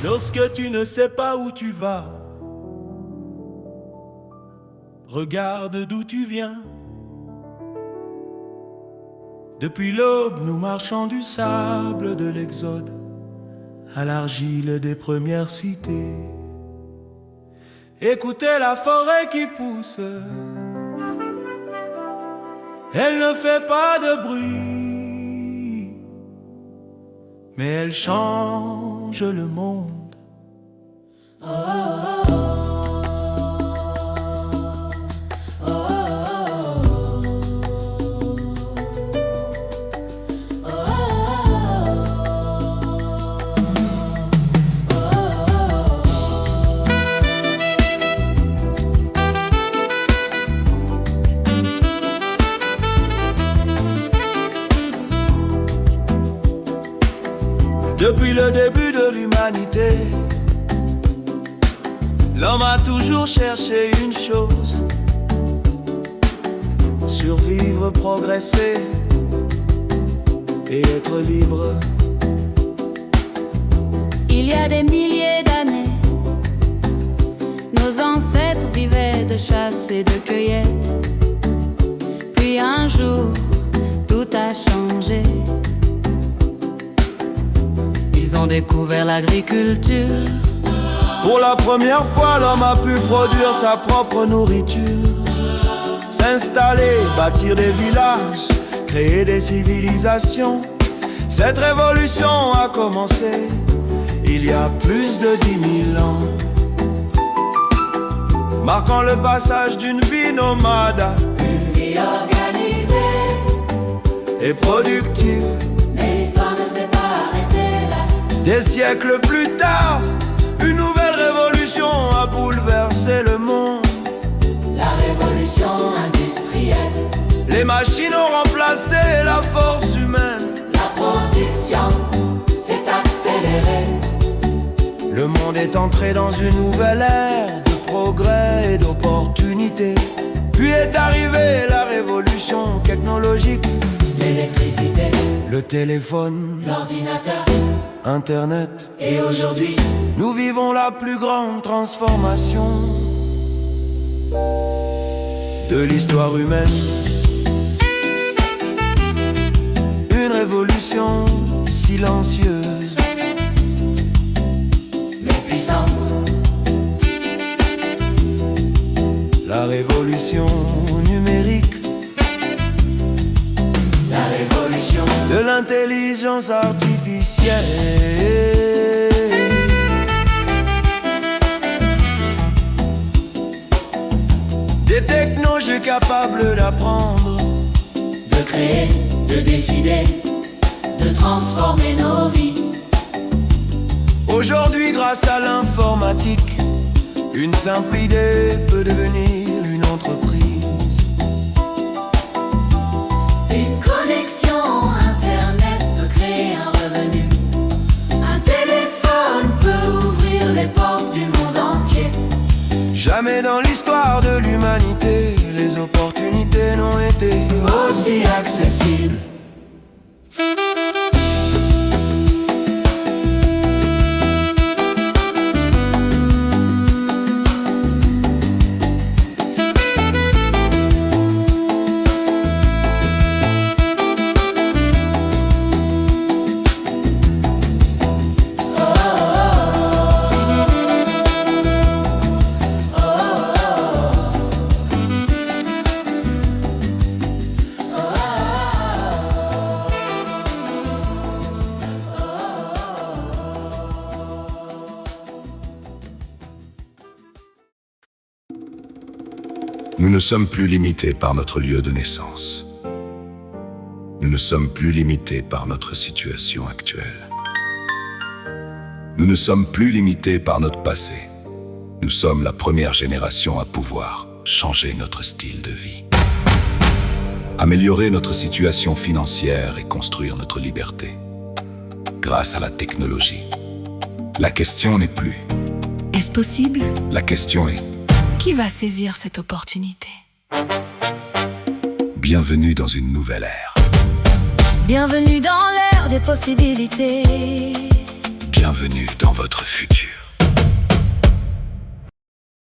Lorsque tu ne sais pas où tu vas, regarde d'où tu viens. Depuis l'aube, nous marchons du sable de l'Exode à l'argile des premières cités. Écoutez la forêt qui pousse, elle ne fait pas de bruit, mais elle change le monde. Depuis le début de l'humanité, l'homme a toujours cherché une chose: survivre, progresser et être libre. Il y a des milliers d'années, nos ancêtres vivaient de chasse et de cueillette. Puis un jour, tout a changé. Ils ont découvert l'agriculture. Pour la première fois, l'homme a pu produire sa propre nourriture, s'installer, bâtir des villages, créer des civilisations. Cette révolution a commencé il y a plus de 10 000 ans, marquant le passage d'une vie nomade, Une vie organisée, et productive. mais l'histoire ne s'est pas arrêtée là. Des siècles plus tard, une nouvelle révolution a bouleversé le monde. La révolution industrielle, Les machines ont remplacé la force humaine. la production s'est accélérée. Le monde est entré dans une nouvelle ère de progrès et d'opportunités. Puis est arrivée la révolution technologique, L'électricité, le téléphone, l'ordinateur, Internet. et aujourd'hui, Nous vivons la plus grande transformation de l'histoire humaine. Une révolution silencieuse, mais puissante. la révolution numérique, La révolution, de l'intelligence artificielle. Des technologies capables d'apprendre, de créer, de décider, de transformer nos vies. Aujourd'hui, grâce à l'informatique, une simple idée peut devenir une entreprise. Une connexion Internet peut créer un revenu. Un téléphone peut ouvrir les portes du monde entier. Jamais dans l'histoire de l'humanité, les opportunités n'ont été Aussi accessible. Nous ne sommes plus limités par notre lieu de naissance. Nous ne sommes plus limités par notre situation actuelle. Nous ne sommes plus limités par notre passé. Nous sommes la première génération à pouvoir changer notre style de vie, améliorer notre situation financière et construire notre liberté grâce à la technologie. La question n'est plus « Est-ce possible? La question est Qui va saisir cette opportunité? bienvenue dans une nouvelle ère. Bienvenue dans l'ère des possibilités. Bienvenue dans votre futur.